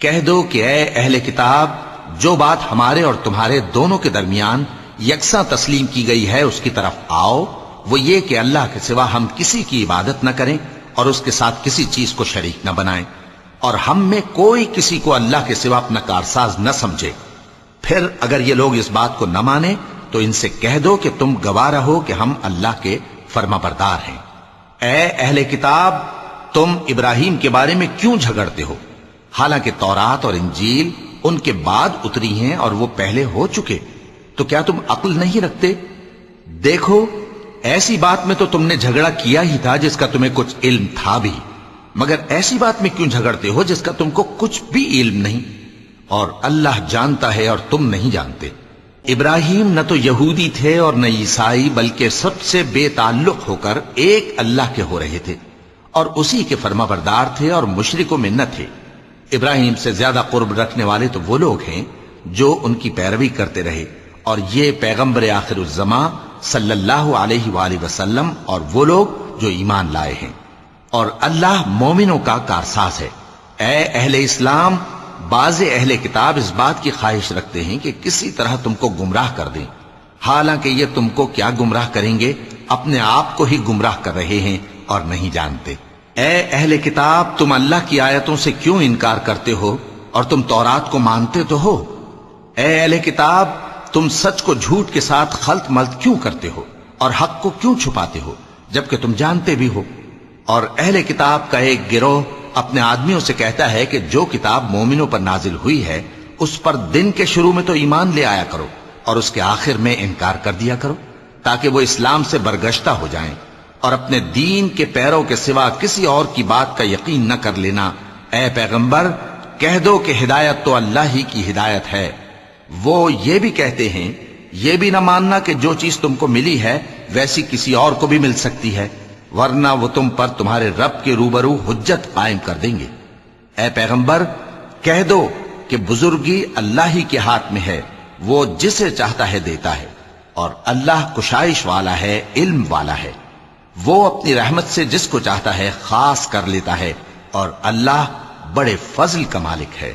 کہہ دو کہ اے اہل کتاب، جو بات ہمارے اور تمہارے دونوں کے درمیان یکساں تسلیم کی گئی ہے اس کی طرف آؤ، وہ یہ کہ اللہ کے سوا ہم کسی کی عبادت نہ کریں اور اس کے ساتھ کسی چیز کو شریک نہ بنائیں، اور ہم میں کوئی کسی کو اللہ کے سوا اپنا کارساز نہ سمجھے۔ پھر اگر یہ لوگ اس بات کو نہ مانیں تو ان سے کہہ دو کہ تم گواہ رہو کہ ہم اللہ کے فرما بردار ہیں۔ اے اہل کتاب، تم ابراہیم کے بارے میں کیوں جھگڑتے ہو؟ حالانکہ تورات اور انجیل ان کے بعد اتری ہیں اور وہ پہلے ہو چکے، تو کیا تم عقل نہیں رکھتے؟ دیکھو، ایسی بات میں تو تم نے جھگڑا کیا ہی تھا جس کا تمہیں کچھ علم تھا بھی، مگر ایسی بات میں کیوں جھگڑتے ہو جس کا تم کو کچھ بھی علم نہیں؟ اور اللہ جانتا ہے اور تم نہیں جانتے۔ ابراہیم نہ تو یہودی تھے اور نہ عیسائی، بلکہ سب سے بے تعلق ہو کر ایک اللہ کے ہو رہے تھے، اور اسی کے فرما بردار تھے اور مشرکوں میں نہ تھے۔ ابراہیم سے زیادہ قرب رکھنے والے تو وہ لوگ ہیں جو ان کی پیروی کرتے رہے، اور یہ پیغمبر آخر الزماں صلی اللہ علیہ وآلہ وسلم اور وہ لوگ جو ایمان لائے ہیں، اور اللہ مومنوں کا کارساز ہے۔ اے اہل اسلام، بعض اہل کتاب اس بات کی خواہش رکھتے ہیں کہ کسی طرح تم کو گمراہ کر دیں، حالانکہ یہ تم کو کیا گمراہ کریں گے، اپنے آپ کو ہی گمراہ کر رہے ہیں اور نہیں جانتے۔ اے اہل کتاب، تم اللہ کی آیتوں سے کیوں انکار کرتے ہو اور تم تورات کو مانتے تو ہو؟ اے اہل کتاب، تم سچ کو جھوٹ کے ساتھ خلط ملط کیوں کرتے ہو اور حق کو کیوں چھپاتے ہو جبکہ تم جانتے بھی ہو؟ اور اہل کتاب کا ایک گروہ اپنے آدمیوں سے کہتا ہے کہ جو کتاب مومنوں پر نازل ہوئی ہے اس پر دن کے شروع میں تو ایمان لے آیا کرو اور اس کے آخر میں انکار کر دیا کرو، تاکہ وہ اسلام سے برگشتہ ہو جائیں، اور اپنے دین کے پیروں کے سوا کسی اور کی بات کا یقین نہ کر لینا۔ اے پیغمبر، کہہ دو کہ ہدایت تو اللہ ہی کی ہدایت ہے۔ وہ یہ بھی کہتے ہیں، یہ بھی نہ ماننا کہ جو چیز تم کو ملی ہے ویسی کسی اور کو بھی مل سکتی ہے، ورنہ وہ تم پر تمہارے رب کے روبرو حجت قائم کر دیں گے۔ اے پیغمبر، کہہ دو کہ بزرگی اللہ ہی کے ہاتھ میں ہے، وہ جسے چاہتا ہے دیتا ہے، اور اللہ کشائش والا ہے، علم والا ہے۔ وہ اپنی رحمت سے جس کو چاہتا ہے خاص کر لیتا ہے، اور اللہ بڑے فضل کا مالک ہے۔